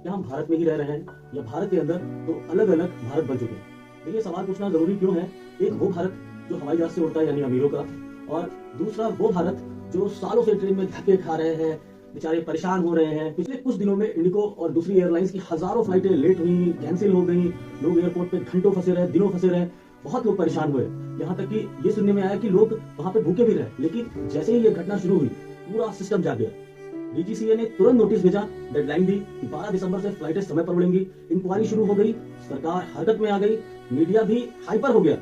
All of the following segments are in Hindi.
क्या हम भारत में ही रह रहे हैं या भारत के अंदर तो अलग अलग भारत बन चुके हैं। देखिए सवाल पूछना जरूरी क्यों है। एक वो भारत जो हवाई जहाज से उड़ता है यानी अमीरों का, और दूसरा वो भारत जो सालों से ट्रेन में धक्के खा रहे हैं, बेचारे परेशान हो रहे हैं। पिछले कुछ दिनों में इंडिगो और दूसरी एयरलाइंस की हजारों फ्लाइटें लेट हुई, कैंसिल हो गई, लोग एयरपोर्ट पे घंटों फंसे रहे, दिनों फंसे रहे, बहुत लोग परेशान हुए। यहाँ तक कि ये सुनने में आया कि लोग वहां पे भूखे भी रहे। लेकिन जैसे ही ये घटना शुरू हुई पूरा सिस्टम जाग गया। डीजीसीए ने तुरंत नोटिस भेजा, डेडलाइन दी कि 12 दिसंबर से फ्लाइटें समय पर उड़ेंगी। इंक्वायरी शुरू हो गई, सरकार हरकत में आ गई, मीडिया भी हाइपर हो गया।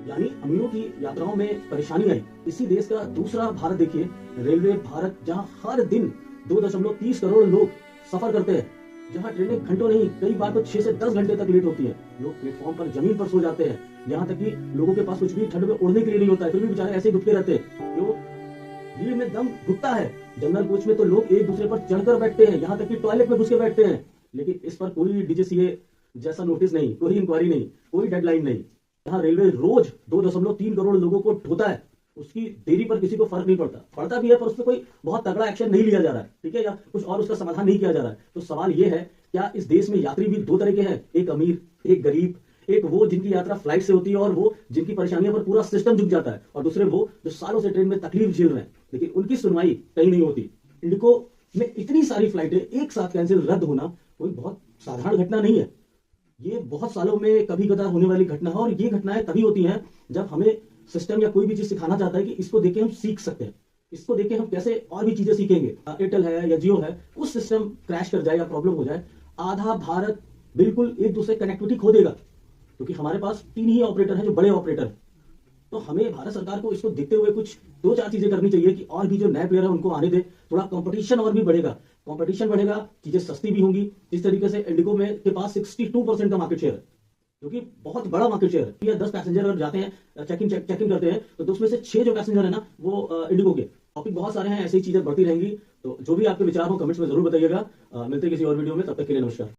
यानी अमीरों की यात्राओं में परेशानी आई। इसी देश का दूसरा भारत देखिए, रेलवे भारत, जहां हर दिन 2.30 करोड़ लोग सफर करते हैं, जहां ट्रेनें घंटों नहीं कई बार तो 6 से 10 घंटे तक लेट होती है। लोग प्लेटफॉर्म पर जमीन पर सो जाते हैं, यहाँ तक कि लोगों के पास कुछ भी ठंड में उड़ने के लिए नहीं होता है, फिर भी बेचारे ऐसे घुटके रहते हैं। जो भीड़ में दम घुटता है। जनरल कोच में तो लोग एक दूसरे पर चढ़कर बैठते हैं, यहाँ तक कि टॉयलेट में घुस के बैठते हैं। लेकिन इस पर कोई डीजीसीए जैसा नोटिस नहीं, कोई इंक्वायरी नहीं, कोई डेडलाइन नहीं। यहाँ रेलवे रोज 2.3 करोड़ लोगों को ढोता है, उसकी देरी पर किसी को फर्क नहीं पड़ता भी है, पर उस पर कोई बहुत तगड़ा एक्शन नहीं लिया जा रहा है, ठीक है, या कुछ और उसका समाधान नहीं किया जा रहा है। तो सवाल यह है, क्या इस देश में यात्री भी दो तरह के हैं, एक अमीर एक गरीब, एक वो जिनकी यात्रा फ्लाइट से होती है और वो जिनकी परेशानियों पर पूरा सिस्टम झुक जाता है, और दूसरे वो जो सालों से ट्रेन में तकलीफ झेल रहे हैं, लेकिन उनकी सुनवाई कहीं नहीं होती। इंडिगो में इतनी सारी फ्लाइटें एक साथ कैंसिल रद्द होना कोई बहुत साधारण घटना नहीं है। ये बहुत सालों में कभी कदार होने वाली घटना है, और ये घटनाएं तभी होती हैं जब हमें सिस्टम या कोई भी चीज सिखाना चाहता है कि इसको देख के हम सीख सकते हैं, इसको देख के हम कैसे और भी चीजें सीखेंगे। एयरटेल है या जियो है, उस सिस्टम क्रैश कर जाए या प्रॉब्लम हो जाए, आधा भारत बिल्कुल एक दूसरे कनेक्टिविटी खो देगा, क्योंकि हमारे पास 3 ही ऑपरेटर हैं जो बड़े ऑपरेटर हैं। तो हमें भारत सरकार को इसको देखते हुए कुछ 2-4 चीजें करनी चाहिए कि और भी जो नए प्लेयर है उनको आने दे, थोड़ा कंपटीशन और भी बढ़ेगा। कंपटीशन बढ़ेगा, चीजें सस्ती भी होंगी। इस तरीके से इंडिगो में के पास 62% का मार्केट शेयर है, जो कि बहुत बड़ा मार्केट शेयर है। या 10 पैसेंजर अगर जाते हैं चेक इन करते हैं, तो उसमें से 6 जो पैसेंजर है ना वो इंडिगो के। टॉपिक बहुत सारे हैं, ऐसी चीजें बढ़ती रहेंगी। तो जो भी आपके विचार हो कमेंट्स में जरूर बताइएगा। मिलते हैं किसी और वीडियो में, तब तक के लिए नमस्कार।